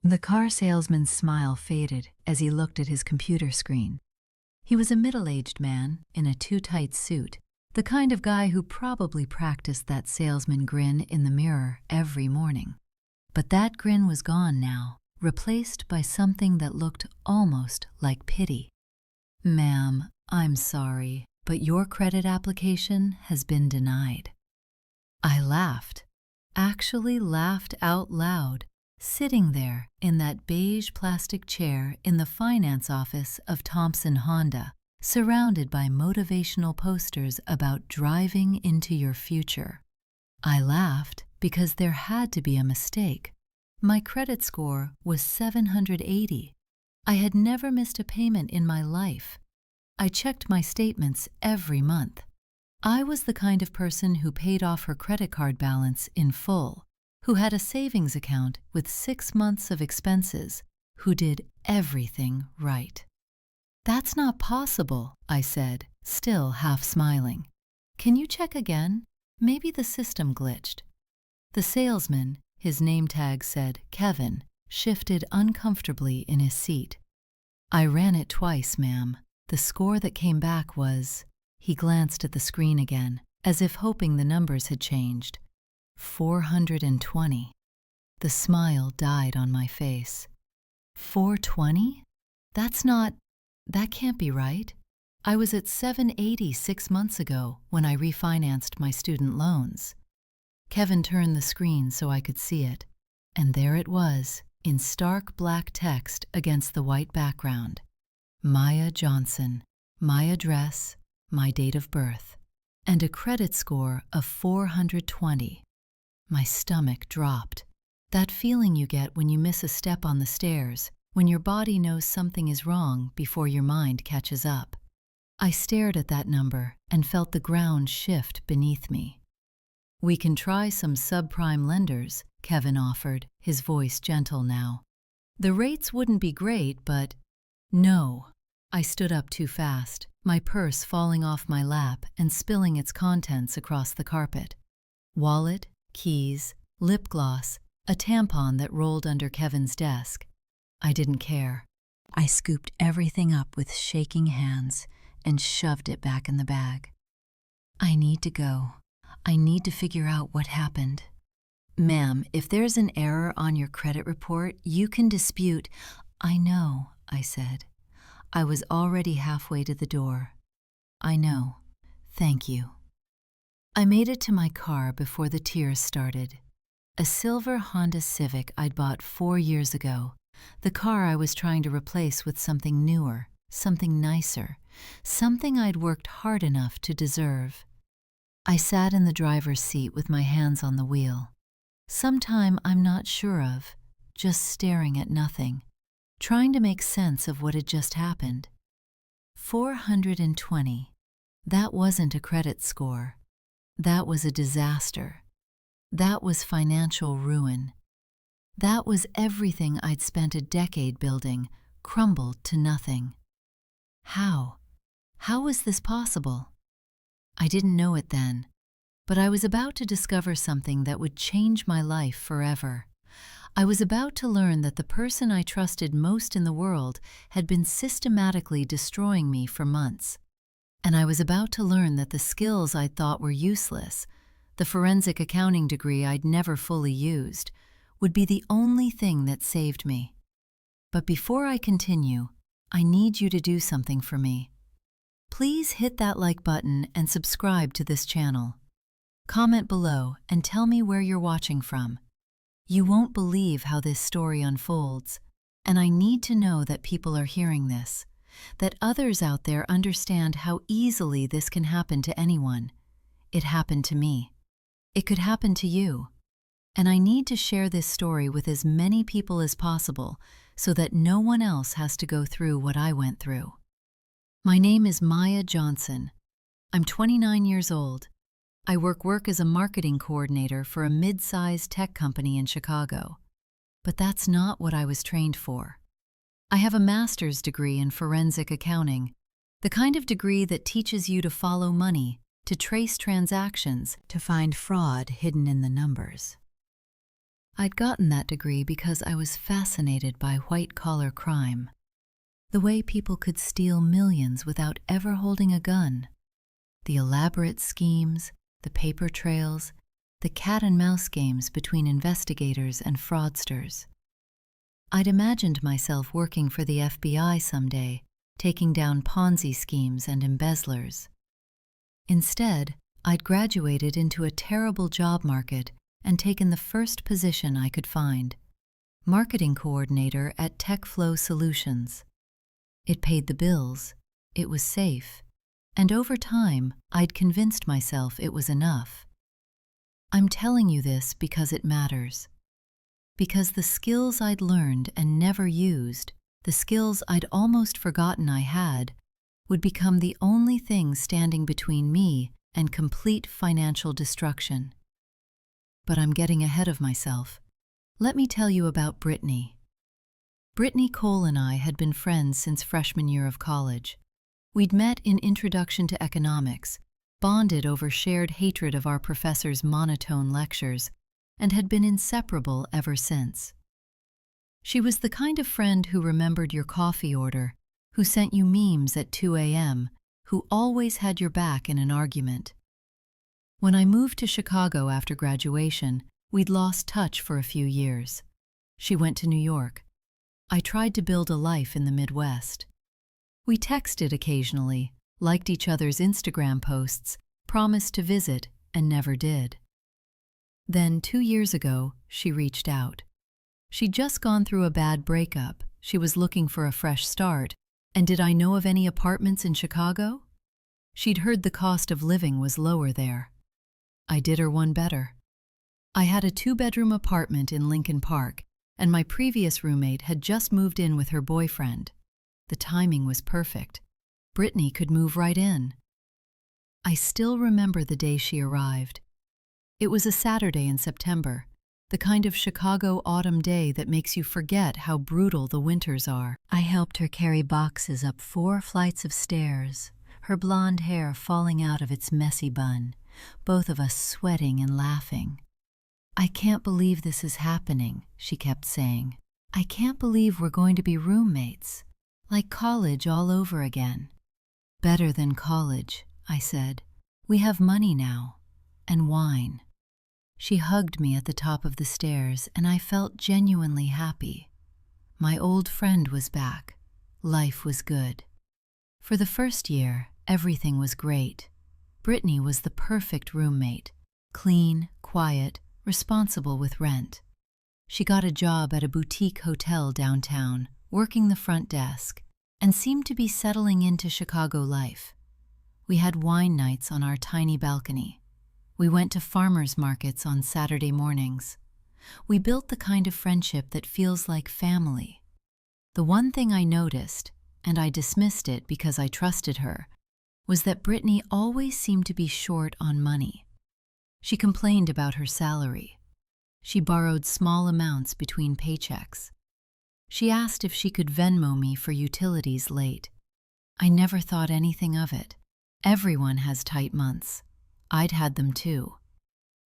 The car salesman's smile faded as he looked at his computer screen. He was a middle-aged man in a too-tight suit, the kind of guy who probably practiced that salesman grin in the mirror every morning. But that grin was gone now, replaced by something that looked almost like pity. "Ma'am, I'm sorry, but your credit application has been denied." I laughed, actually laughed out loud, sitting there in that beige plastic chair in the finance office of Thompson Honda, surrounded by motivational posters about driving into your future. I laughed because there had to be a mistake. My credit score was 780. I had never missed a payment in my life. I checked my statements every month. I was the kind of person who paid off her credit card balance in full, who had a savings account with 6 months of expenses, who did everything right. "That's not possible," I said, still half smiling. "Can you check again? Maybe the system glitched." The salesman, his name tag said Kevin, shifted uncomfortably in his seat. "I ran it twice, ma'am. The score that came back was..." He glanced at the screen again, as if hoping the numbers had changed. 420. The smile died on my face. 420? That can't be right. I was at 780 6 months ago when I refinanced my student loans. Kevin turned the screen so I could see it, and there it was, in stark black text against the white background. Maya Johnson, my address, my date of birth, and a credit score of 420. My stomach dropped. That feeling you get when you miss a step on the stairs, when your body knows something is wrong before your mind catches up. I stared at that number and felt the ground shift beneath me. "We can try some subprime lenders," Kevin offered, his voice gentle now. "The rates wouldn't be great, but..." "No." I stood up too fast, my purse falling off my lap and spilling its contents across the carpet. Wallet, keys, lip gloss, a tampon that rolled under Kevin's desk. I didn't care. I scooped everything up with shaking hands and shoved it back in the bag. "I need to go. I need to figure out what happened." "Ma'am, if there's an error on your credit report, you can dispute..." "I know," I said. I was already halfway to the door. "I know. Thank you." I made it to my car before the tears started. A silver Honda Civic I'd bought 4 years ago, the car I was trying to replace with something newer, something nicer, something I'd worked hard enough to deserve. I sat in the driver's seat with my hands on the wheel. Sometime I'm not sure of, just staring at nothing, trying to make sense of what had just happened. 420. That wasn't a credit score. That was a disaster. That was financial ruin. That was everything I'd spent a decade building, crumbled to nothing. How? How was this possible? I didn't know it then, but I was about to discover something that would change my life forever. I was about to learn that the person I trusted most in the world had been systematically destroying me for months. And I was about to learn that the skills I'd thought were useless, the forensic accounting degree I'd never fully used, would be the only thing that saved me. But before I continue, I need you to do something for me. Please hit that like button and subscribe to this channel. Comment below and tell me where you're watching from. You won't believe how this story unfolds, and I need to know that people are hearing this, that others out there understand how easily this can happen to anyone. It happened to me. It could happen to you. And I need to share this story with as many people as possible so that no one else has to go through what I went through. My name is Maya Johnson. I'm 29 years old. I work as a marketing coordinator for a mid-sized tech company in Chicago. But that's not what I was trained for. I have a master's degree in forensic accounting, the kind of degree that teaches you to follow money, to trace transactions, to find fraud hidden in the numbers. I'd gotten that degree because I was fascinated by white-collar crime, the way people could steal millions without ever holding a gun, the elaborate schemes, the paper trails, the cat-and-mouse games between investigators and fraudsters. I'd imagined myself working for the FBI someday, taking down Ponzi schemes and embezzlers. Instead, I'd graduated into a terrible job market and taken the first position I could find, marketing coordinator at TechFlow Solutions. It paid the bills, it was safe, and over time, I'd convinced myself it was enough. I'm telling you this because it matters. Because the skills I'd learned and never used, the skills I'd almost forgotten I had, would become the only thing standing between me and complete financial destruction. But I'm getting ahead of myself. Let me tell you about Brittany. Brittany Cole and I had been friends since freshman year of college. We'd met in Introduction to Economics, bonded over shared hatred of our professor's monotone lectures, and had been inseparable ever since. She was the kind of friend who remembered your coffee order, who sent you memes at 2 a.m., who always had your back in an argument. When I moved to Chicago after graduation, we'd lost touch for a few years. She went to New York. I tried to build a life in the Midwest. We texted occasionally, liked each other's Instagram posts, promised to visit, and never did. Then, 2 years ago, she reached out. She'd just gone through a bad breakup, she was looking for a fresh start, and did I know of any apartments in Chicago? She'd heard the cost of living was lower there. I did her one better. I had a 2-bedroom apartment in Lincoln Park, and my previous roommate had just moved in with her boyfriend. The timing was perfect. Brittany could move right in. I still remember the day she arrived. It was a Saturday in September, the kind of Chicago autumn day that makes you forget how brutal the winters are. I helped her carry boxes up 4 flights of stairs, her blonde hair falling out of its messy bun, both of us sweating and laughing. "I can't believe this is happening," she kept saying. "I can't believe we're going to be roommates. Like college all over again." "Better than college," I said. "We have money now. And wine." She hugged me at the top of the stairs, and I felt genuinely happy. My old friend was back. Life was good. For the first year, everything was great. Brittany was the perfect roommate. Clean, quiet, responsible with rent. She got a job at a boutique hotel downtown, working the front desk, and seemed to be settling into Chicago life. We had wine nights on our tiny balcony. We went to farmers markets on Saturday mornings. We built the kind of friendship that feels like family. The one thing I noticed, and I dismissed it because I trusted her, was that Brittany always seemed to be short on money. She complained about her salary. She borrowed small amounts between paychecks. She asked if she could Venmo me for utilities late. I never thought anything of it. Everyone has tight months. I'd had them too.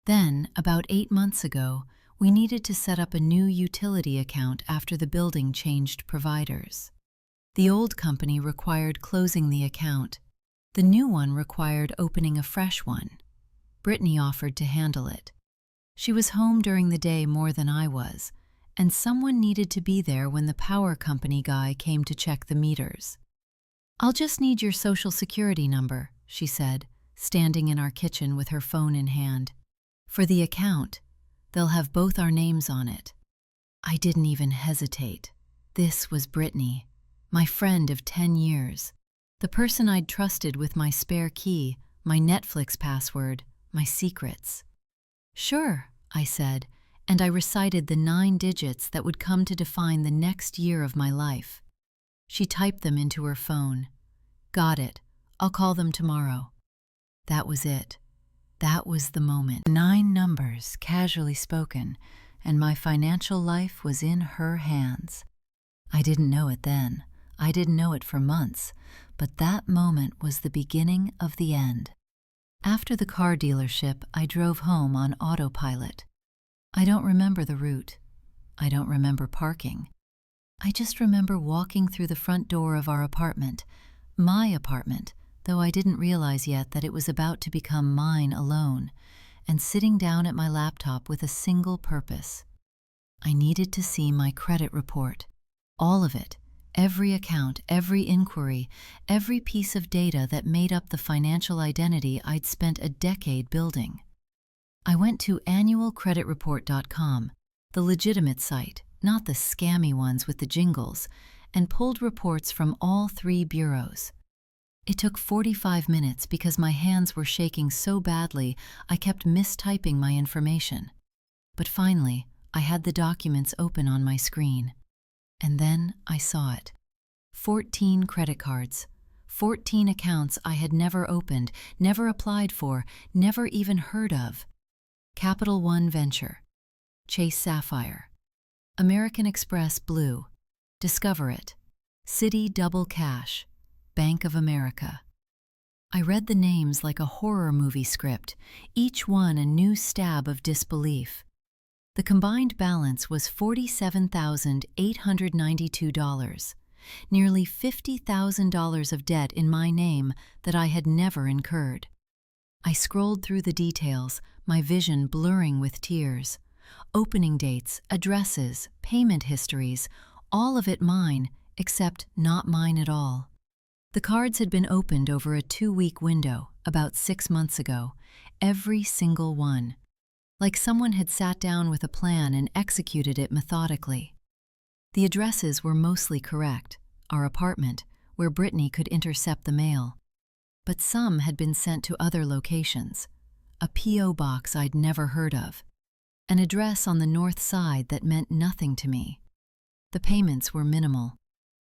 Then, about 8 months ago, we needed to set up a new utility account after the building changed providers. The old company required closing the account. The new one required opening a fresh one. Brittany offered to handle it. She was home during the day more than I was, and someone needed to be there when the power company guy came to check the meters. "I'll just need your social security number," she said, standing in our kitchen with her phone in hand. "For the account, they'll have both our names on it." I didn't even hesitate. This was Brittany, my friend of 10 years, the person I'd trusted with my spare key, my Netflix password, my secrets. "Sure," I said, and I recited the 9 digits that would come to define the next year of my life. She typed them into her phone. "Got it. I'll call them tomorrow." That was it. That was the moment. 9 numbers, casually spoken, and my financial life was in her hands. I didn't know it then. I didn't know it for months, but that moment was the beginning of the end. After the car dealership, I drove home on autopilot. I don't remember the route. I don't remember parking. I just remember walking through the front door of our apartment, my apartment, though I didn't realize yet that it was about to become mine alone, and sitting down at my laptop with a single purpose. I needed to see my credit report. All of it. Every account, every inquiry, every piece of data that made up the financial identity I'd spent a decade building. I went to annualcreditreport.com, the legitimate site, not the scammy ones with the jingles, and pulled reports from all 3 bureaus. It took 45 minutes because my hands were shaking so badly I kept mistyping my information. But finally, I had the documents open on my screen. And then I saw it. 14 credit cards. 14 accounts I had never opened, never applied for, never even heard of. Capital One Venture, Chase Sapphire, American Express Blue, Discover It, Citi Double Cash, Bank of America. I read the names like a horror movie script, each one a new stab of disbelief. The combined balance was $47,892, nearly $50,000 of debt in my name that I had never incurred. I scrolled through the details, my vision blurring with tears. Opening dates, addresses, payment histories, all of it mine, except not mine at all. The cards had been opened over a 2-week window, about 6 months ago, every single one. Like someone had sat down with a plan and executed it methodically. The addresses were mostly correct, our apartment, where Brittany could intercept the mail. But some had been sent to other locations. A P.O. box I'd never heard of. An address on the north side that meant nothing to me. The payments were minimal,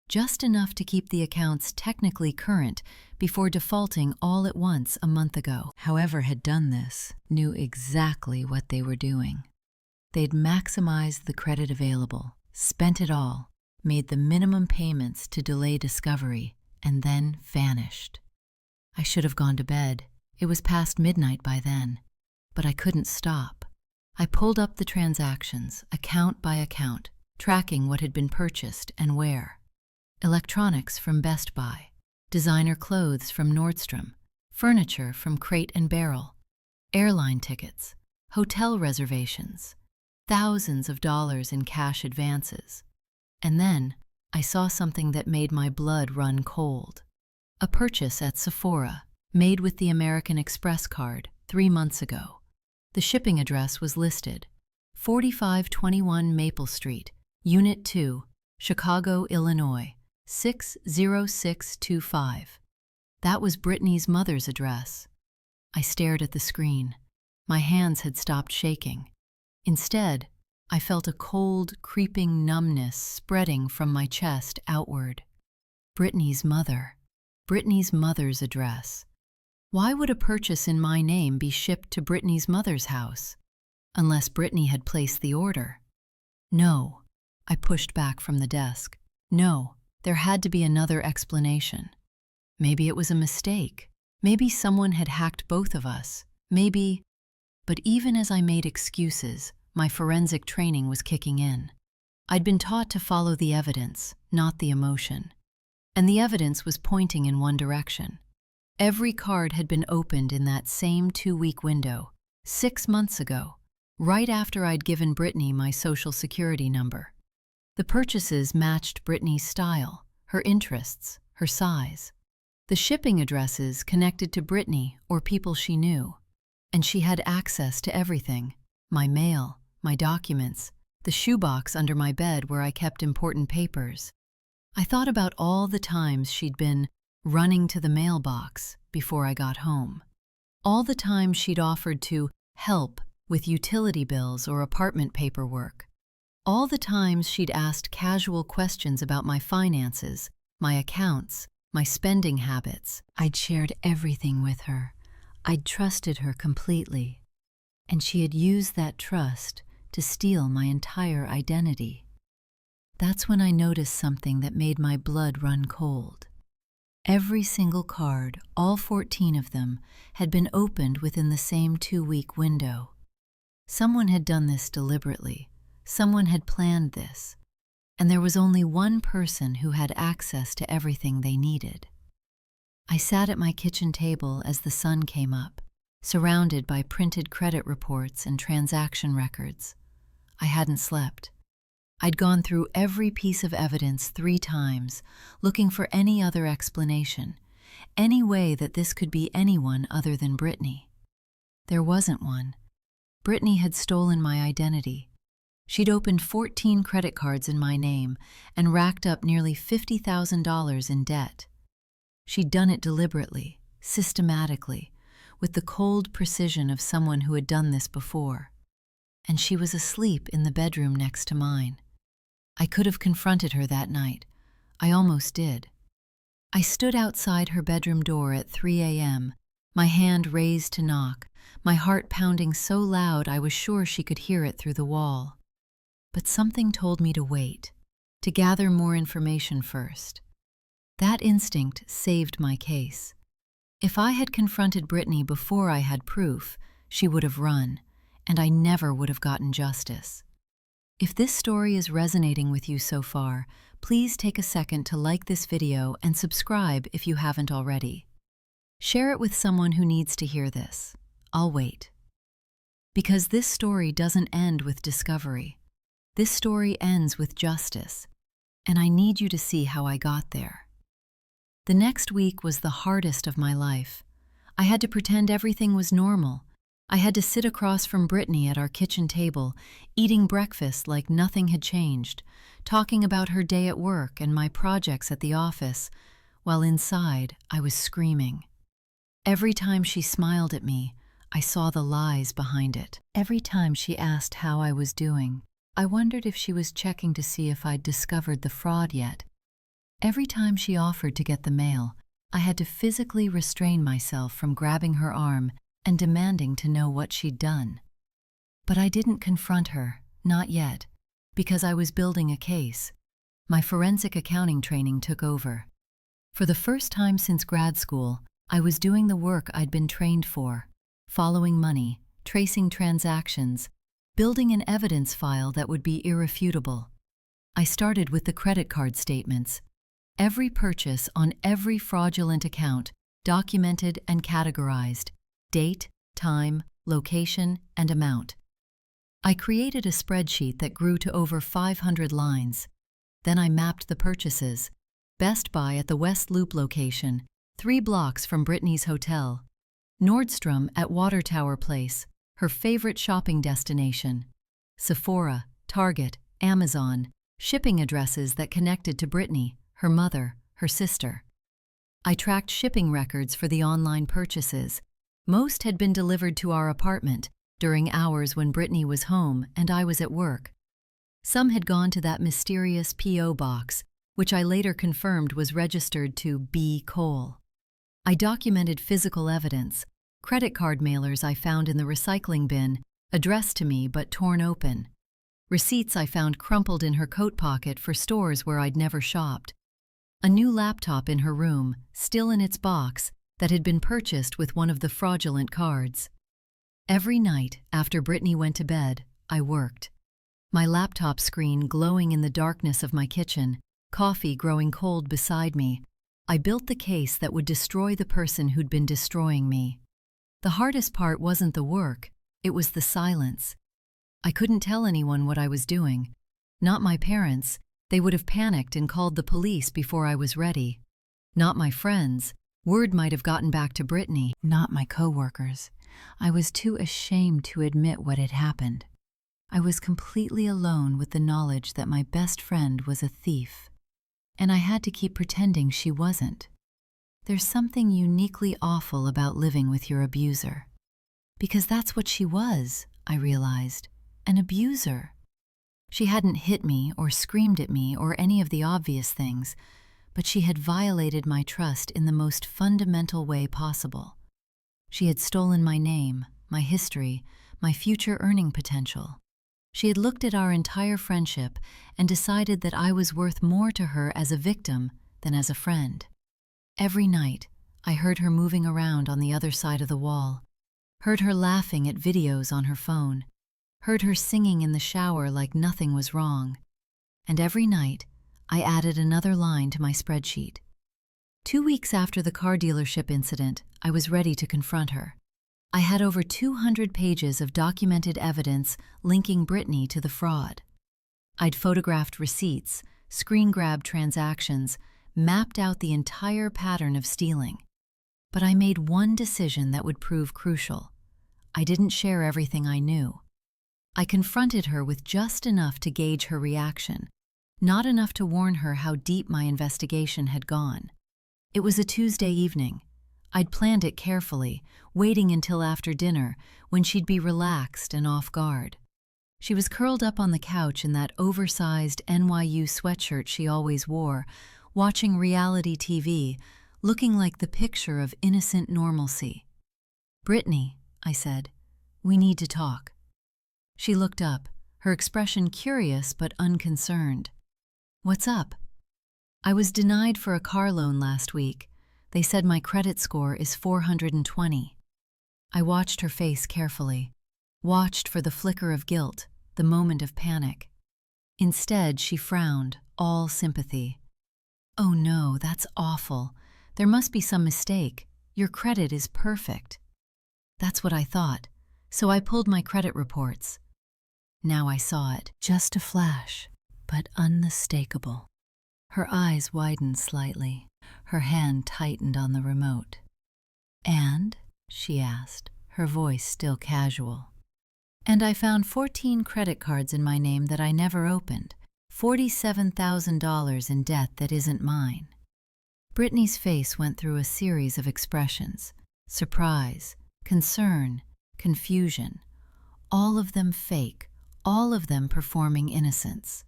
just enough to keep the accounts technically current before defaulting all at once a month ago. Whoever had done this knew exactly what they were doing. They'd maximized the credit available, spent it all, made the minimum payments to delay discovery, and then vanished. I should have gone to bed. It was past midnight by then. But I couldn't stop. I pulled up the transactions, account by account, tracking what had been purchased and where. Electronics from Best Buy, designer clothes from Nordstrom, furniture from Crate and Barrel, airline tickets, hotel reservations, thousands of dollars in cash advances. And then I saw something that made my blood run cold. A purchase at Sephora, made with the American Express card 3 months ago. The shipping address was listed, 4521 Maple Street, Unit 2, Chicago, Illinois, 60625. That was Brittany's mother's address. I stared at the screen. My hands had stopped shaking. Instead, I felt a cold, creeping numbness spreading from my chest outward. Brittany's mother's address. Why would a purchase in my name be shipped to Brittany's mother's house? Unless Brittany had placed the order. No, I pushed back from the desk. No, there had to be another explanation. Maybe it was a mistake. Maybe someone had hacked both of us. Maybe... But even as I made excuses, my forensic training was kicking in. I'd been taught to follow the evidence, not the emotion. And the evidence was pointing in one direction. Every card had been opened in that same 2-week window, 6 months ago, right after I'd given Brittany my social security number. The purchases matched Brittany's style, her interests, her size. The shipping addresses connected to Brittany or people she knew. And she had access to everything, my mail, my documents, the shoebox under my bed where I kept important papers. I thought about all the times she'd been running to the mailbox before I got home. All the times she'd offered to help with utility bills or apartment paperwork. All the times she'd asked casual questions about my finances, my accounts, my spending habits. I'd shared everything with her. I'd trusted her completely. And she had used that trust to steal my entire identity. That's when I noticed something that made my blood run cold. Every single card, all 14 of them, had been opened within the same 2-week window. Someone had done this deliberately. Someone had planned this. And there was only one person who had access to everything they needed. I sat at my kitchen table as the sun came up, surrounded by printed credit reports and transaction records. I hadn't slept. I'd gone through every piece of evidence 3 times, looking for any other explanation, any way that this could be anyone other than Brittany. There wasn't one. Brittany had stolen my identity. She'd opened 14 credit cards in my name and racked up nearly $50,000 in debt. She'd done it deliberately, systematically, with the cold precision of someone who had done this before. And she was asleep in the bedroom next to mine. I could have confronted her that night. I almost did. I stood outside her bedroom door at 3 a.m., my hand raised to knock, my heart pounding so loud I was sure she could hear it through the wall. But something told me to wait, to gather more information first. That instinct saved my case. If I had confronted Brittany before I had proof, she would have run, and I never would have gotten justice. If this story is resonating with you so far, please take a second to like this video and subscribe if you haven't already. Share it with someone who needs to hear this. I'll wait. Because this story doesn't end with discovery. This story ends with justice, and I need you to see how I got there. The next week was the hardest of my life. I had to pretend everything was normal. I had to sit across from Brittany at our kitchen table, eating breakfast like nothing had changed, talking about her day at work and my projects at the office, while inside I was screaming. Every time she smiled at me, I saw the lies behind it. Every time she asked how I was doing, I wondered if she was checking to see if I'd discovered the fraud yet. Every time she offered to get the mail, I had to physically restrain myself from grabbing her arm and demanding to know what she'd done. But I didn't confront her, not yet, because I was building a case. My forensic accounting training took over. For the first time since grad school, I was doing the work I'd been trained for, following money, tracing transactions, building an evidence file that would be irrefutable. I started with the credit card statements. Every purchase on every fraudulent account, documented and categorized, date, time, location, and amount. I created a spreadsheet that grew to over 500 lines. Then I mapped the purchases. Best Buy at the West Loop location, 3 blocks from Brittany's hotel. Nordstrom at Water Tower Place, her favorite shopping destination. Sephora, Target, Amazon, shipping addresses that connected to Brittany, her mother, her sister. I tracked shipping records for the online purchases. Most had been delivered to our apartment during hours when Brittany was home and I was at work. Some had gone to that mysterious P.O. box, which I later confirmed was registered to B. Cole. I documented physical evidence, credit card mailers I found in the recycling bin, addressed to me but torn open. Receipts I found crumpled in her coat pocket for stores where I'd never shopped. A new laptop in her room, still in its box, that had been purchased with one of the fraudulent cards. Every night after Brittany went to bed, I worked. My laptop screen glowing in the darkness of my kitchen, coffee growing cold beside me, I built the case that would destroy the person who'd been destroying me. The hardest part wasn't the work, it was the silence. I couldn't tell anyone what I was doing. Not my parents, they would have panicked and called the police before I was ready. Not my friends, word might have gotten back to Brittany. Not my coworkers. I was too ashamed to admit what had happened. I was completely alone with the knowledge that my best friend was a thief. And I had to keep pretending she wasn't. There's something uniquely awful about living with your abuser. Because that's what she was, I realized, an abuser. She hadn't hit me or screamed at me or any of the obvious things, but she had violated my trust in the most fundamental way possible. She had stolen my name, my history, my future earning potential. She had looked at our entire friendship and decided that I was worth more to her as a victim than as a friend. Every night, I heard her moving around on the other side of the wall, heard her laughing at videos on her phone, heard her singing in the shower like nothing was wrong. And every night, I added another line to my spreadsheet. 2 weeks after the car dealership incident, I was ready to confront her. I had over 200 pages of documented evidence linking Brittany to the fraud. I'd photographed receipts, screen-grabbed transactions, mapped out the entire pattern of stealing. But I made one decision that would prove crucial. I didn't share everything I knew. I confronted her with just enough to gauge her reaction, not enough to warn her how deep my investigation had gone. It was a Tuesday evening. I'd planned it carefully, waiting until after dinner, when she'd be relaxed and off guard. She was curled up on the couch in that oversized NYU sweatshirt she always wore, watching reality TV, looking like the picture of innocent normalcy. "Brittany," I said, "we need to talk." She looked up, her expression curious but unconcerned. "What's up?" "I was denied for a car loan last week. They said my credit score is 420. I watched her face carefully, watched for the flicker of guilt, the moment of panic. Instead, she frowned, all sympathy. "Oh no, that's awful. There must be some mistake. Your credit is perfect." That's what I thought, so I pulled my credit reports. Now I saw it, just a flash, but unmistakable. Her eyes widened slightly. Her hand tightened on the remote. "And?" she asked, her voice still casual. "And I found 14 credit cards in my name that I never opened, $47,000 in debt that isn't mine." Brittany's face went through a series of expressions: surprise, concern, confusion, all of them fake, all of them performing innocence.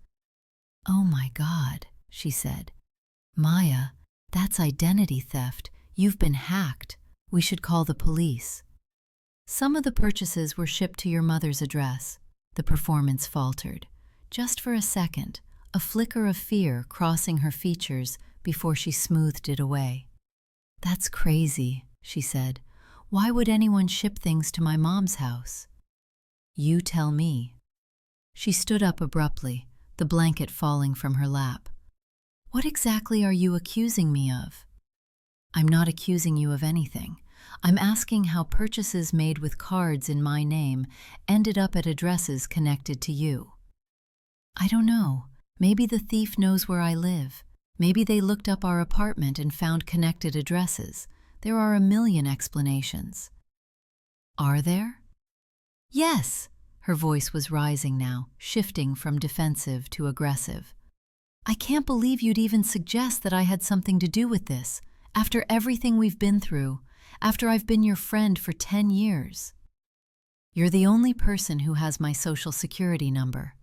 "Oh my God," she said. "Maya, that's identity theft. You've been hacked. We should call the police." "Some of the purchases were shipped to your mother's address." The performance faltered. Just for a second, a flicker of fear crossing her features before she smoothed it away. "That's crazy," she said. "Why would anyone ship things to my mom's house?" "You tell me." She stood up abruptly, the blanket falling from her lap. "What exactly are you accusing me of?" "I'm not accusing you of anything. I'm asking how purchases made with cards in my name ended up at addresses connected to you." "I don't know. Maybe the thief knows where I live. Maybe they looked up our apartment and found connected addresses. There are a million explanations." "Are there?" "Yes." Her voice was rising now, shifting from defensive to aggressive. "I can't believe you'd even suggest that I had something to do with this, after everything we've been through, after I've been your friend for 10 years. You're the only person who has my social security number.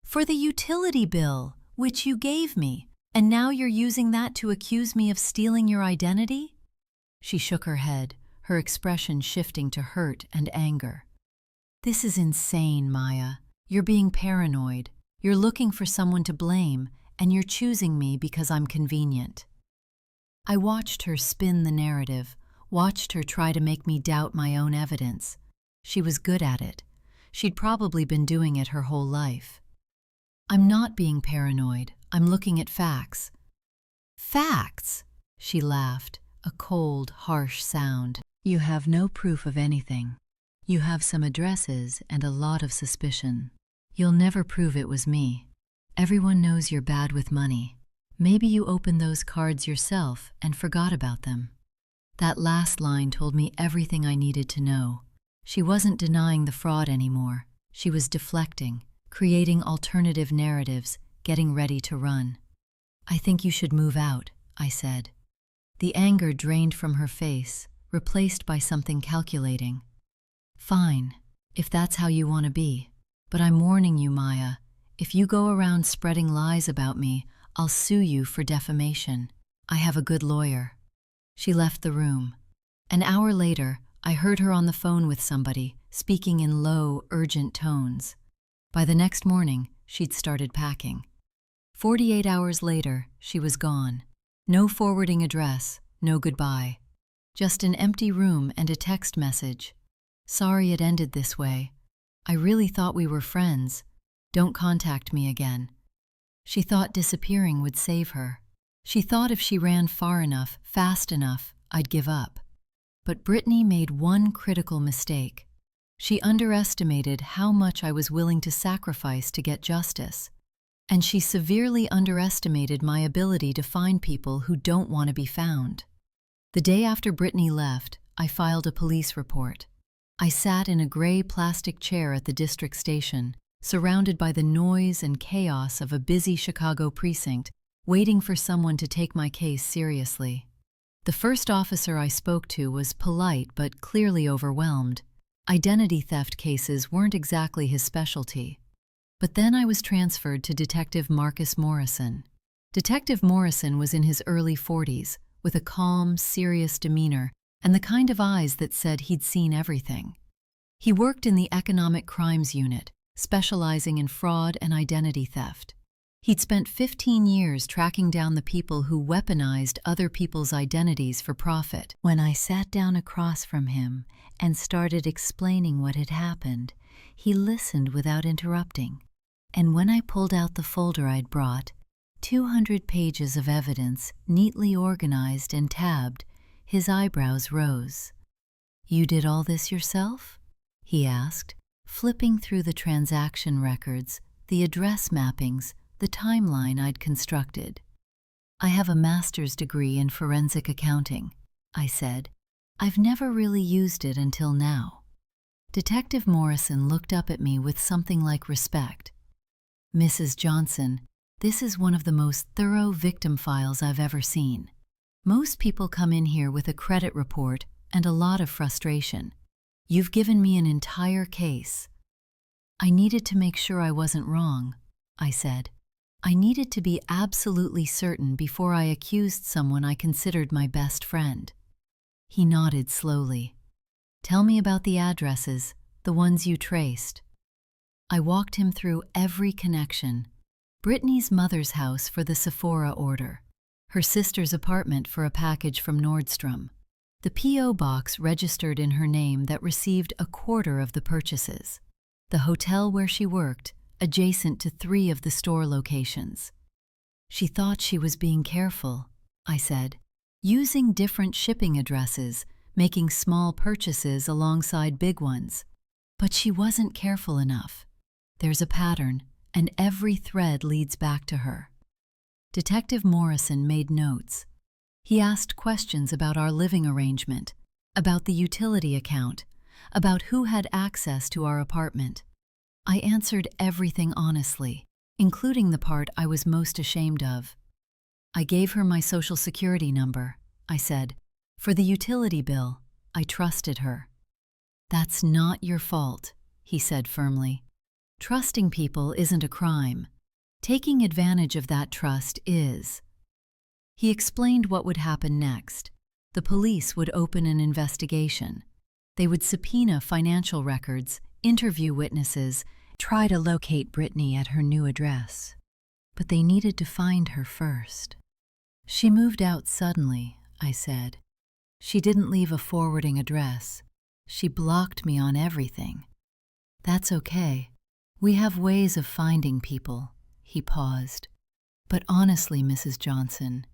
For the utility bill, which you gave me, and now you're using that to accuse me of stealing your identity?" She shook her head, her expression shifting to hurt and anger. "This is insane, Maya. You're being paranoid. You're looking for someone to blame, and you're choosing me because I'm convenient." I watched her spin the narrative, watched her try to make me doubt my own evidence. She was good at it. She'd probably been doing it her whole life. "I'm not being paranoid. I'm looking at facts." "Facts?" She laughed, a cold, harsh sound. "You have no proof of anything. You have some addresses and a lot of suspicion. You'll never prove it was me. Everyone knows you're bad with money. Maybe you opened those cards yourself and forgot about them." That last line told me everything I needed to know. She wasn't denying the fraud anymore. She was deflecting, creating alternative narratives, getting ready to run. "I think you should move out," I said. The anger drained from her face, replaced by something calculating. "Fine, if that's how you want to be. But I'm warning you, Maya, if you go around spreading lies about me, I'll sue you for defamation. I have a good lawyer." She left the room. An hour later, I heard her on the phone with somebody, speaking in low, urgent tones. By the next morning, she'd started packing. 48 hours later, she was gone. No forwarding address, no goodbye. Just an empty room and a text message. "Sorry it ended this way. I really thought we were friends. Don't contact me again." She thought disappearing would save her. She thought if she ran far enough, fast enough, I'd give up. But Brittany made one critical mistake. She underestimated how much I was willing to sacrifice to get justice. And she severely underestimated my ability to find people who don't want to be found. The day after Brittany left, I filed a police report. I sat in a gray plastic chair at the district station, surrounded by the noise and chaos of a busy Chicago precinct, waiting for someone to take my case seriously. The first officer I spoke to was polite but clearly overwhelmed. Identity theft cases weren't exactly his specialty. But then I was transferred to Detective Morrison. Detective Morrison was in his early 40s, with a calm, serious demeanor and the kind of eyes that said he'd seen everything. He worked in the Economic Crimes Unit, specializing in fraud and identity theft. He'd spent 15 years tracking down the people who weaponized other people's identities for profit. When I sat down across from him and started explaining what had happened, he listened without interrupting. And when I pulled out the folder I'd brought, 200 pages of evidence neatly organized and tabbed, his eyebrows rose. "You did all this yourself?" he asked, flipping through the transaction records, the address mappings, the timeline I'd constructed. "I have a master's degree in forensic accounting," I said. "I've never really used it until now." Detective Morrison looked up at me with something like respect. "Mrs. Johnson, this is one of the most thorough victim files I've ever seen. Most people come in here with a credit report and a lot of frustration. You've given me an entire case." "I needed to make sure I wasn't wrong," I said. "I needed to be absolutely certain before I accused someone I considered my best friend." He nodded slowly. "Tell me about the addresses, the ones you traced." I walked him through every connection. Brittany's mother's house for the Sephora order, her sister's apartment for a package from Nordstrom, the P.O. box registered in her name that received a quarter of the purchases, the hotel where she worked, adjacent to 3 of the store locations. "She thought she was being careful," I said, "using different shipping addresses, making small purchases alongside big ones. But she wasn't careful enough. There's a pattern, and every thread leads back to her." Detective Morrison made notes. He asked questions about our living arrangement, about the utility account, about who had access to our apartment. I answered everything honestly, including the part I was most ashamed of. "I gave her my social security number," I said. "For the utility bill, I trusted her." "That's not your fault," he said firmly. "Trusting people isn't a crime. Taking advantage of that trust is." He explained what would happen next. The police would open an investigation. They would subpoena financial records, interview witnesses, try to locate Brittany at her new address. But they needed to find her first. "She moved out suddenly," I said. "She didn't leave a forwarding address. She blocked me on everything." "That's okay. We have ways of finding people." He paused. "But honestly, Mrs. Johnson,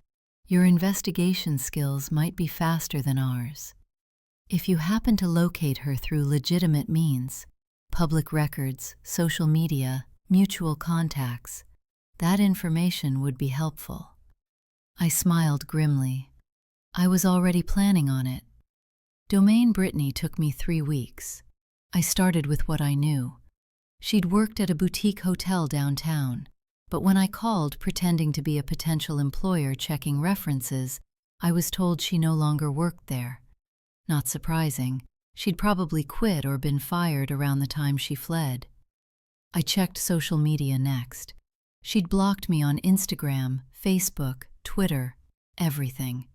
your investigation skills might be faster than ours. If you happen to locate her through legitimate means, public records, social media, mutual contacts, that information would be helpful." I smiled grimly. I was already planning on it. Domain Brittany took me 3 weeks. I started with what I knew. She'd worked at a boutique hotel downtown, but when I called pretending to be a potential employer checking references, I was told she no longer worked there. Not surprising, she'd probably quit or been fired around the time she fled. I checked social media next. She'd blocked me on Instagram, Facebook, Twitter, everything.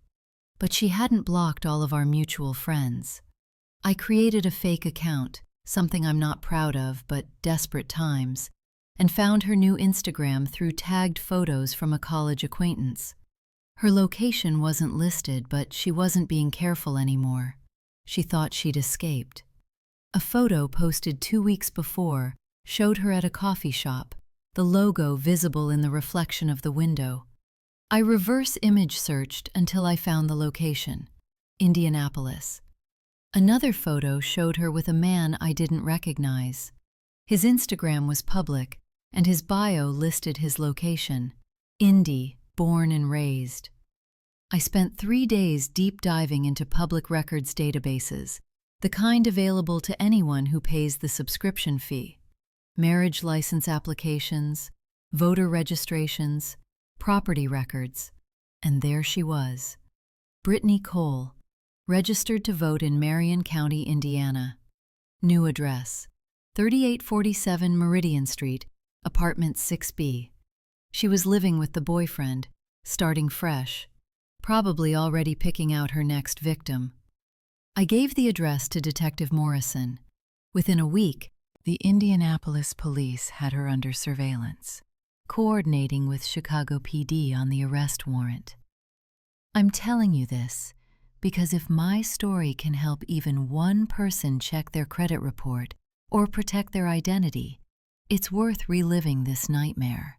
But she hadn't blocked all of our mutual friends. I created a fake account, something I'm not proud of, but desperate times, and found her new Instagram through tagged photos from a college acquaintance. Her location wasn't listed, but she wasn't being careful anymore. She thought she'd escaped. A photo posted 2 weeks before showed her at a coffee shop, the logo visible in the reflection of the window. I reverse image searched until I found the location, Indianapolis. Another photo showed her with a man I didn't recognize. His Instagram was public, and his bio listed his location, Indy, born and raised. I spent 3 days deep diving into public records databases, the kind available to anyone who pays the subscription fee. Marriage license applications, voter registrations, property records. And there she was, Brittany Cole, registered to vote in Marion County, Indiana. New address, 3847 Meridian Street, apartment 6B. She was living with the boyfriend, starting fresh, probably already picking out her next victim. I gave the address to Detective Morrison. Within a week, the Indianapolis police had her under surveillance, coordinating with Chicago PD on the arrest warrant. I'm telling you this because if my story can help even one person check their credit report or protect their identity, it's worth reliving this nightmare.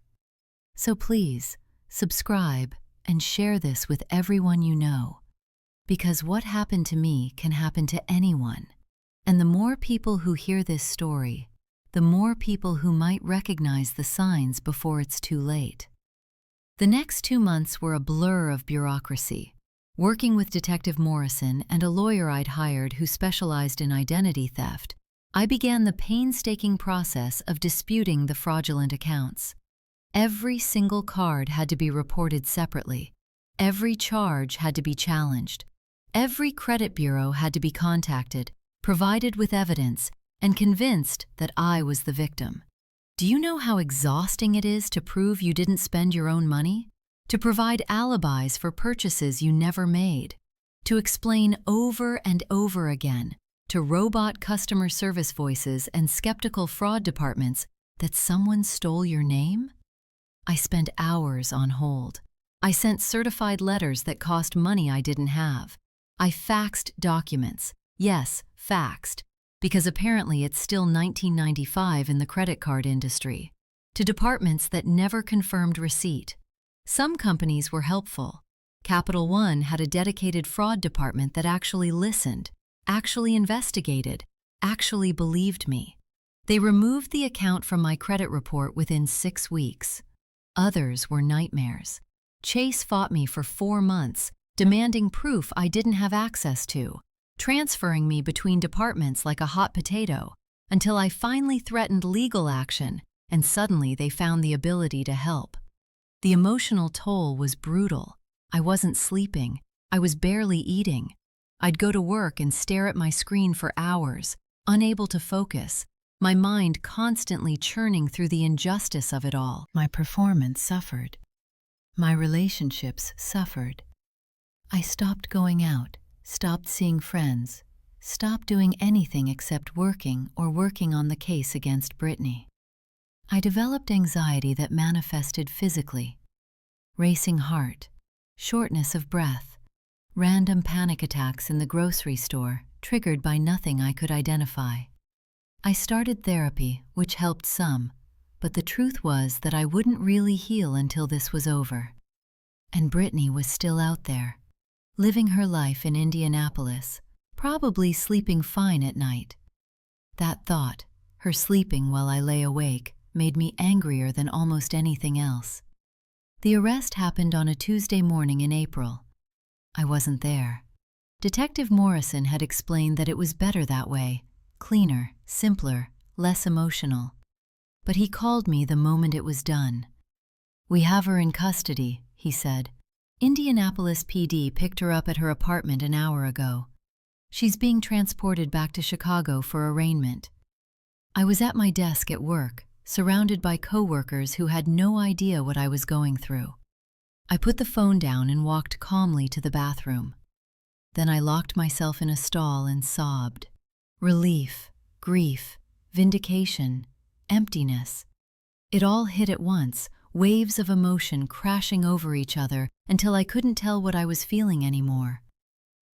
So please, subscribe and share this with everyone you know, because what happened to me can happen to anyone. And the more people who hear this story, the more people who might recognize the signs before it's too late. The next 2 months were a blur of bureaucracy, working with Detective Morrison and a lawyer I'd hired who specialized in identity theft. I began the painstaking process of disputing the fraudulent accounts. Every single card had to be reported separately. Every charge had to be challenged. Every credit bureau had to be contacted, provided with evidence, and convinced that I was the victim. Do you know how exhausting it is to prove you didn't spend your own money? To provide alibis for purchases you never made? To explain over and over again to robot customer service voices and skeptical fraud departments that someone stole your name? I spent hours on hold. I sent certified letters that cost money I didn't have. I faxed documents. Yes, faxed, because apparently it's still 1995 in the credit card industry, to departments that never confirmed receipt. Some companies were helpful. Capital One had a dedicated fraud department that actually listened, actually investigated, actually believed me. They removed the account from my credit report within 6 weeks. Others were nightmares. Chase fought me for 4 months, demanding proof I didn't have access to, transferring me between departments like a hot potato, until I finally threatened legal action, and suddenly they found the ability to help. The emotional toll was brutal. I wasn't sleeping. I was barely eating. I'd go to work and stare at my screen for hours, unable to focus, my mind constantly churning through the injustice of it all. My performance suffered. My relationships suffered. I stopped going out, stopped seeing friends, stopped doing anything except working on the case against Brittany. I developed anxiety that manifested physically. Racing heart, shortness of breath, random panic attacks in the grocery store triggered by nothing I could identify. I started therapy, which helped some, but the truth was that I wouldn't really heal until this was over. And Brittany was still out there, living her life in Indianapolis, probably sleeping fine at night. That thought, her sleeping while I lay awake, made me angrier than almost anything else. The arrest happened on a Tuesday morning in April. I wasn't there. Detective Morrison had explained that it was better that way, cleaner, simpler, less emotional. But he called me the moment it was done. "We have her in custody," he said. "Indianapolis PD picked her up at her apartment an hour ago. She's being transported back to Chicago for arraignment." I was at my desk at work, surrounded by coworkers who had no idea what I was going through. I put the phone down and walked calmly to the bathroom. Then I locked myself in a stall and sobbed. Relief, grief, vindication, emptiness. It all hit at once, waves of emotion crashing over each other until I couldn't tell what I was feeling anymore.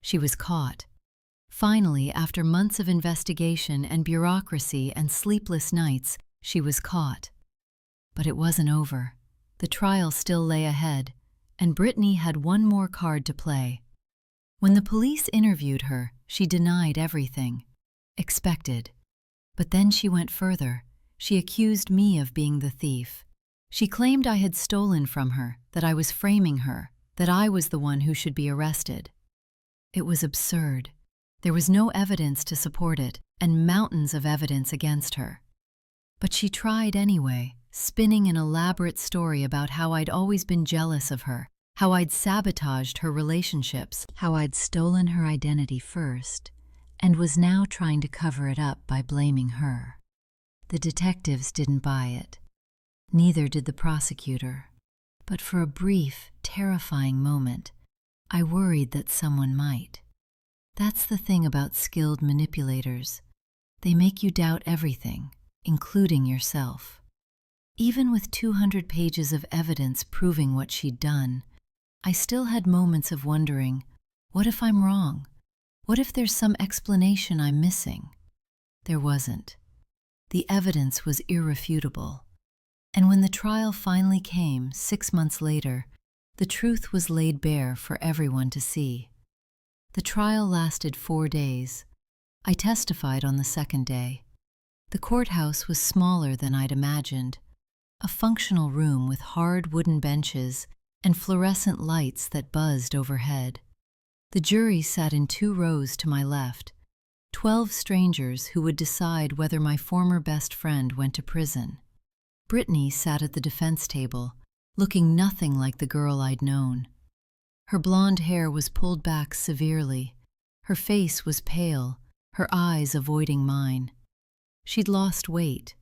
She was caught. Finally, after months of investigation and bureaucracy and sleepless nights, she was caught. But it wasn't over. The trial still lay ahead, and Brittany had one more card to play. When the police interviewed her, she denied everything. Expected. But then she went further. She accused me of being the thief. She claimed I had stolen from her, that I was framing her, that I was the one who should be arrested. It was absurd. There was no evidence to support it, and mountains of evidence against her. But she tried anyway, spinning an elaborate story about how I'd always been jealous of her, how I'd sabotaged her relationships, how I'd stolen her identity first, and was now trying to cover it up by blaming her. The detectives didn't buy it. Neither did the prosecutor. But for a brief, terrifying moment, I worried that someone might. That's the thing about skilled manipulators. They make you doubt everything, including yourself. Even with 200 pages of evidence proving what she'd done, I still had moments of wondering, what if I'm wrong? What if there's some explanation I'm missing? There wasn't. The evidence was irrefutable. And when the trial finally came, 6 months later, the truth was laid bare for everyone to see. The trial lasted 4 days. I testified on the second day. The courthouse was smaller than I'd imagined, a functional room with hard wooden benches and fluorescent lights that buzzed overhead. The jury sat in 2 rows to my left, 12 strangers who would decide whether my former best friend went to prison. Brittany sat at the defense table, looking nothing like the girl I'd known. Her blonde hair was pulled back severely. Her face was pale, her eyes avoiding mine. She'd lost weight.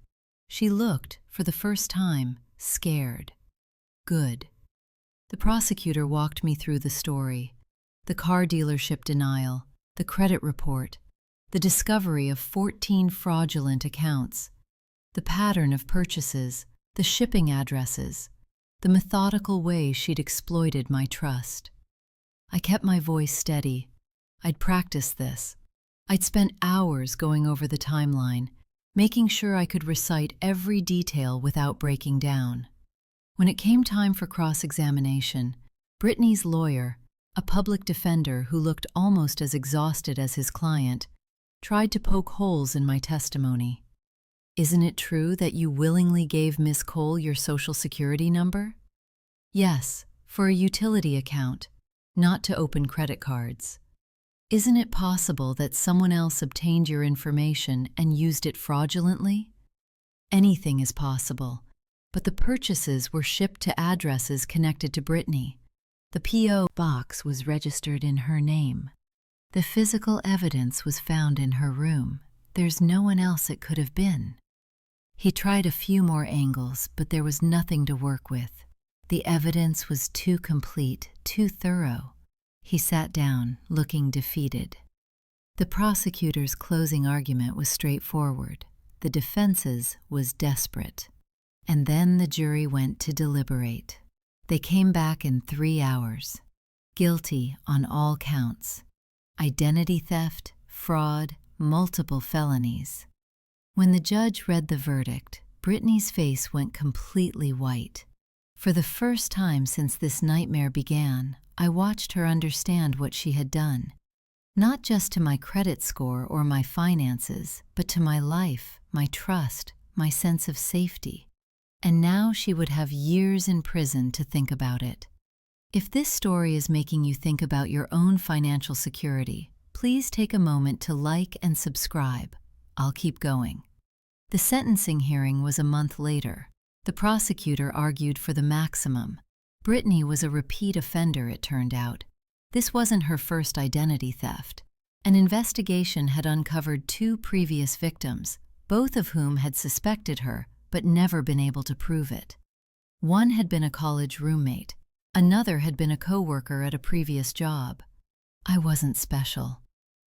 She looked, for the first time, scared. Good. The prosecutor walked me through the story. The car dealership denial, the credit report, the discovery of 14 fraudulent accounts, the pattern of purchases, the shipping addresses, the methodical way she'd exploited my trust. I kept my voice steady. I'd practiced this. I'd spent hours going over the timeline, making sure I could recite every detail without breaking down. When it came time for cross-examination, Brittany's lawyer, a public defender who looked almost as exhausted as his client, tried to poke holes in my testimony. "Isn't it true that you willingly gave Miss Cole your social security number?" "Yes, for a utility account, not to open credit cards." "Isn't it possible that someone else obtained your information and used it fraudulently?" "Anything is possible, but the purchases were shipped to addresses connected to Brittany. The P.O. box was registered in her name. The physical evidence was found in her room. There's no one else it could have been." He tried a few more angles, but there was nothing to work with. The evidence was too complete, too thorough. He sat down, looking defeated. The prosecutor's closing argument was straightforward. The defense's was desperate. And then the jury went to deliberate. They came back in 3 hours. Guilty on all counts. Identity theft, fraud, multiple felonies. When the judge read the verdict, Brittany's face went completely white. For the first time since this nightmare began, I watched her understand what she had done. Not just to my credit score or my finances, but to my life, my trust, my sense of safety. And now she would have years in prison to think about it. If this story is making you think about your own financial security, please take a moment to like and subscribe. I'll keep going. The sentencing hearing was a month later. The prosecutor argued for the maximum. Brittany was a repeat offender, it turned out. This wasn't her first identity theft. An investigation had uncovered 2 previous victims, both of whom had suspected her, but never been able to prove it. One had been a college roommate. Another had been a coworker at a previous job. I wasn't special.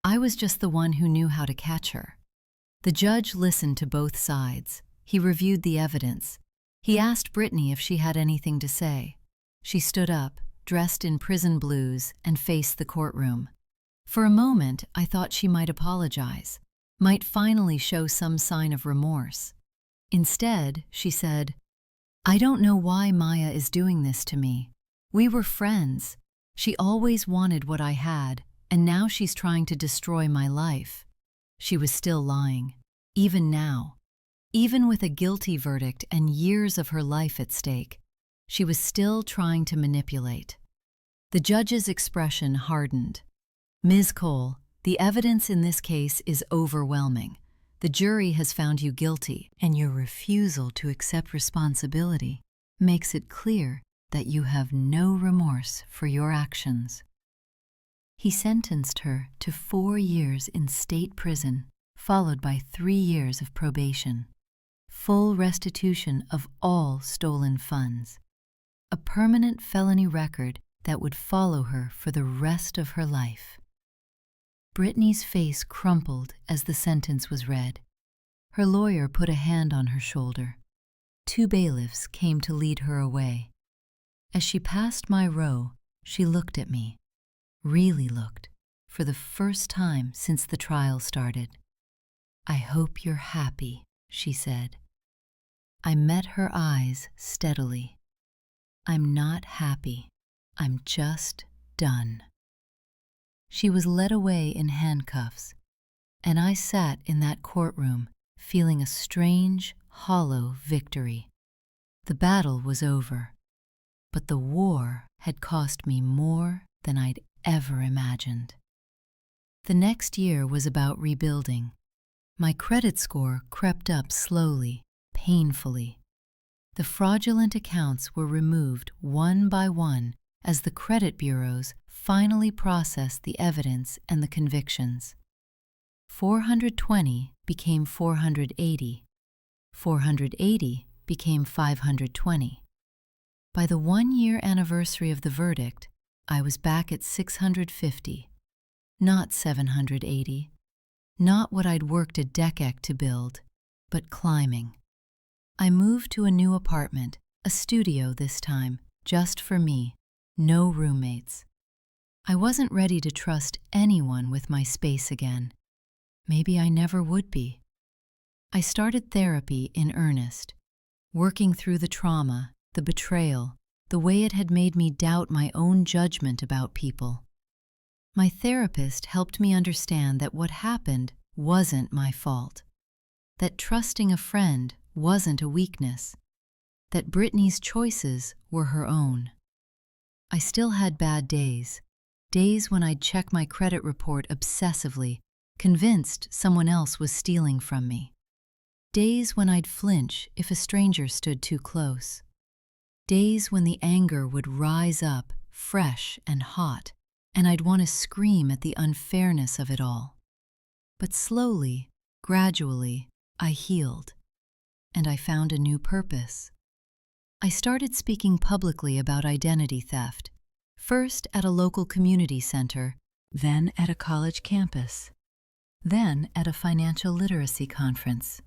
I was just the one who knew how to catch her. The judge listened to both sides. He reviewed the evidence. He asked Brittany if she had anything to say. She stood up, dressed in prison blues, and faced the courtroom. For a moment, I thought she might apologize, might finally show some sign of remorse. Instead, she said, "I don't know why Maya is doing this to me. We were friends. She always wanted what I had, and now she's trying to destroy my life." She was still lying, even now. Even with a guilty verdict and years of her life at stake, she was still trying to manipulate. The judge's expression hardened. "Ms. Cole, the evidence in this case is overwhelming. The jury has found you guilty, and your refusal to accept responsibility makes it clear that you have no remorse for your actions." He sentenced her to 4 years in state prison, followed by 3 years of probation. Full restitution of all stolen funds. A permanent felony record that would follow her for the rest of her life. Brittany's face crumpled as the sentence was read. Her lawyer put a hand on her shoulder. 2 bailiffs came to lead her away. As she passed my row, she looked at me. Really looked, for the first time since the trial started. "I hope you're happy," she said. I met her eyes steadily. "I'm not happy. I'm just done." She was led away in handcuffs, and I sat in that courtroom feeling a strange, hollow victory. The battle was over, but the war had cost me more than I'd ever imagined. The next year was about rebuilding. My credit score crept up slowly, painfully. The fraudulent accounts were removed one by one as the credit bureaus finally processed the evidence and the convictions. 420 became 480. 480 became 520. By the 1-year anniversary of the verdict, I was back at 650, not 780, not what I'd worked a decade to build, but climbing. I moved to a new apartment, a studio this time, just for me, no roommates. I wasn't ready to trust anyone with my space again. Maybe I never would be. I started therapy in earnest, working through the trauma, the betrayal, the way it had made me doubt my own judgment about people. My therapist helped me understand that what happened wasn't my fault, that trusting a friend wasn't a weakness, that Brittany's choices were her own. I still had bad days, days when I'd check my credit report obsessively, convinced someone else was stealing from me. Days when I'd flinch if a stranger stood too close. Days when the anger would rise up, fresh and hot, and I'd want to scream at the unfairness of it all. But slowly, gradually, I healed, and I found a new purpose. I started speaking publicly about identity theft, first at a local community center, then at a college campus, then at a financial literacy conference.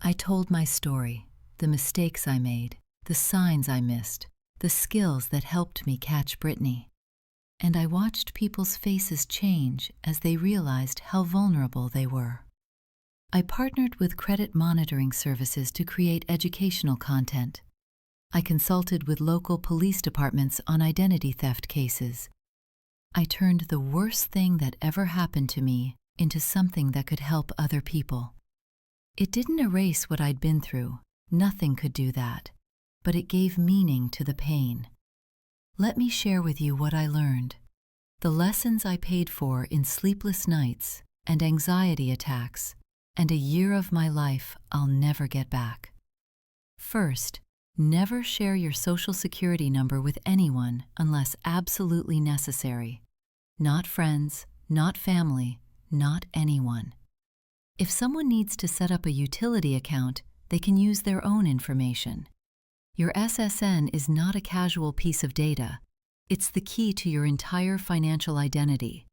I told my story, the mistakes I made, the signs I missed, the skills that helped me catch Brittany. And I watched people's faces change as they realized how vulnerable they were. I partnered with credit monitoring services to create educational content. I consulted with local police departments on identity theft cases. I turned the worst thing that ever happened to me into something that could help other people. It didn't erase what I'd been through. Nothing could do that. But it gave meaning to the pain. Let me share with you what I learned. The lessons I paid for in sleepless nights and anxiety attacks, and a year of my life I'll never get back. First, never share your social security number with anyone unless absolutely necessary. Not friends, not family, not anyone. If someone needs to set up a utility account, they can use their own information. Your SSN is not a casual piece of data. It's the key to your entire financial identity.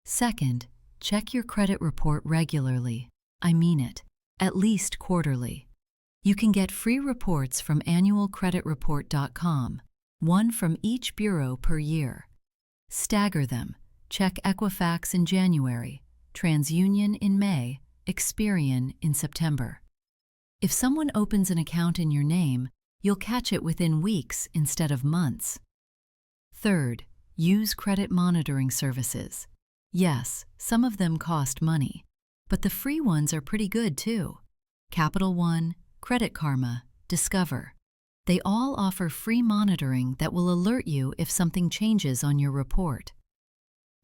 Second, check your credit report regularly. I mean it, at least quarterly. You can get free reports from annualcreditreport.com, one from each bureau per year. Stagger them. check Equifax in January, TransUnion in May, Experian in September. If someone opens an account in your name, you'll catch it within weeks instead of months. Third, use credit monitoring services. Yes, some of them cost money, but the free ones are pretty good too. Capital One, Credit Karma, Discover. They all offer free monitoring that will alert you if something changes on your report.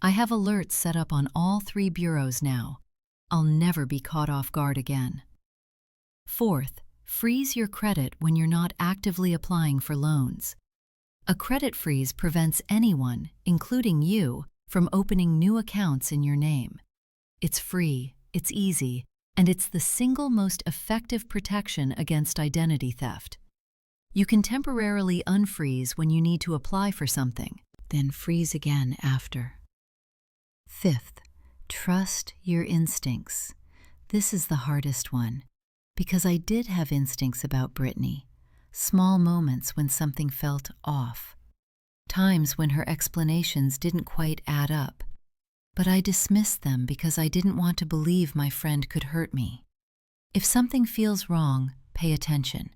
I have alerts set up on all 3 bureaus now. I'll never be caught off guard again. Fourth, freeze your credit when you're not actively applying for loans. A credit freeze prevents anyone, including you, from opening new accounts in your name. It's free, it's easy, and it's the single most effective protection against identity theft. You can temporarily unfreeze when you need to apply for something, then freeze again after. Fifth, trust your instincts. This is the hardest one, because I did have instincts about Brittany, small moments when something felt off, times when her explanations didn't quite add up, but I dismissed them because I didn't want to believe my friend could hurt me. If something feels wrong, pay attention.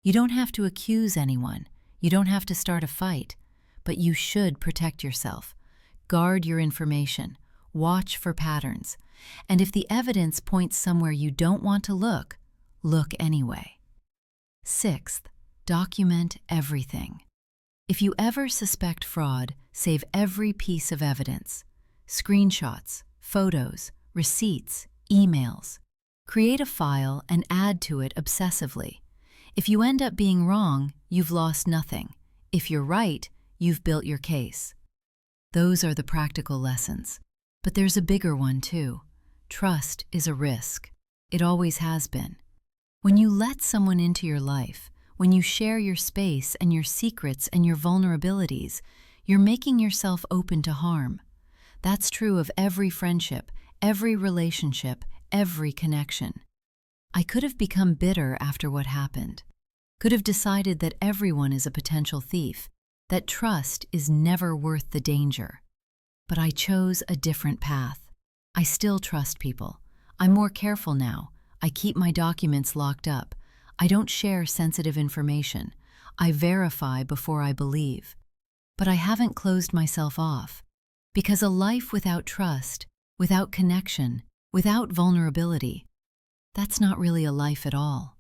You don't have to accuse anyone, you don't have to start a fight, but you should protect yourself. Guard your information, watch for patterns, and if the evidence points somewhere you don't want to look anyway. Sixth, document everything. If you ever suspect fraud, save every piece of evidence. Screenshots, photos, receipts, emails. Create a file and add to it obsessively. If you end up being wrong, you've lost nothing. If you're right, you've built your case. Those are the practical lessons. But there's a bigger one too. Trust is a risk. It always has been. When you let someone into your life, when you share your space and your secrets and your vulnerabilities, you're making yourself open to harm. That's true of every friendship, every relationship, every connection. I could have become bitter after what happened. Could have decided that everyone is a potential thief, that trust is never worth the danger. But I chose a different path. I still trust people. I'm more careful now. I keep my documents locked up. I don't share sensitive information. I verify before I believe. But I haven't closed myself off. Because a life without trust, without connection, without vulnerability, that's not really a life at all.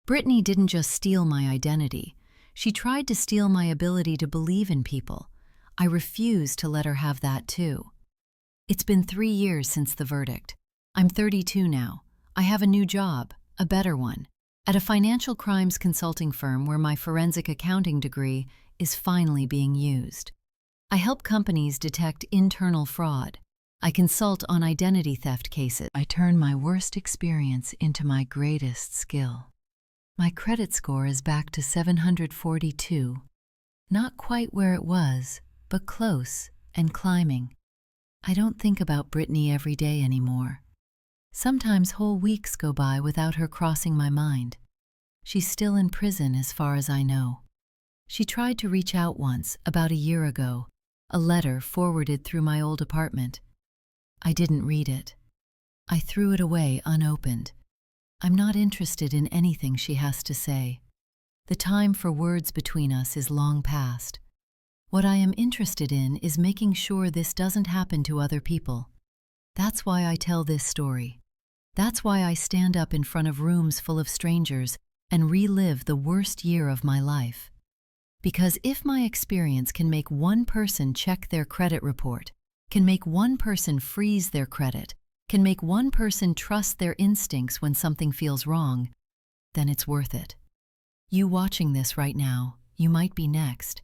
Brittany didn't just steal my identity. She tried to steal my ability to believe in people. I refuse to let her have that too. It's been 3 years since the verdict. I'm 32 now. I have a new job, a better one, at a financial crimes consulting firm where my forensic accounting degree is finally being used. I help companies detect internal fraud. I consult on identity theft cases. I turn my worst experience into my greatest skill. My credit score is back to 742. Not quite where it was, but close and climbing. I don't think about Brittany every day anymore. Sometimes whole weeks go by without her crossing my mind. She's still in prison as far as I know. She tried to reach out once, about a year ago, a letter forwarded through my old apartment. I didn't read it. I threw it away unopened. I'm not interested in anything she has to say. The time for words between us is long past. What I am interested in is making sure this doesn't happen to other people. That's why I tell this story. That's why I stand up in front of rooms full of strangers and relive the worst year of my life. Because if my experience can make one person check their credit report, can make one person freeze their credit, can make one person trust their instincts when something feels wrong, then it's worth it. You watching this right now, you might be next.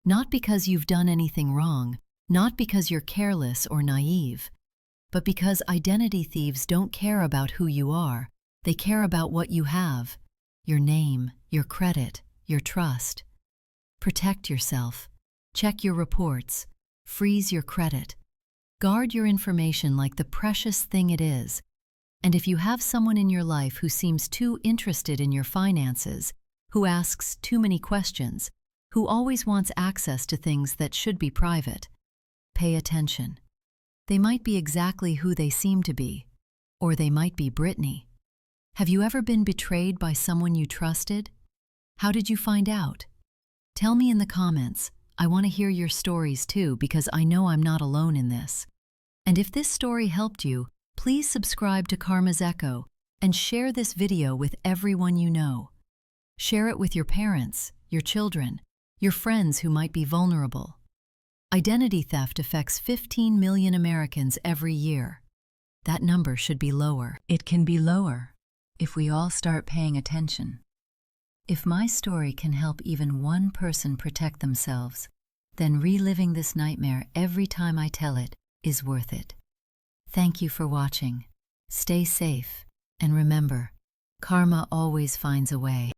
Not because you've done anything wrong, not because you're careless or naive, but because identity thieves don't care about who you are, they care about what you have, your name, your credit, your trust. Protect yourself. Check your reports. Freeze your credit. Guard your information like the precious thing it is. And if you have someone in your life who seems too interested in your finances, who asks too many questions, who always wants access to things that should be private, pay attention. They might be exactly who they seem to be, or they might be Brittany. Have you ever been betrayed by someone you trusted? How did you find out? Tell me in the comments. I want to hear your stories too, because I know I'm not alone in this. And if this story helped you, please subscribe to Karma's Echo and share this video with everyone you know. Share it with your parents, your children, your friends who might be vulnerable. Identity theft affects 15 million Americans every year. That number should be lower. It can be lower if we all start paying attention. If my story can help even one person protect themselves, then reliving this nightmare every time I tell it is worth it. Thank you for watching. Stay safe, and remember, karma always finds a way.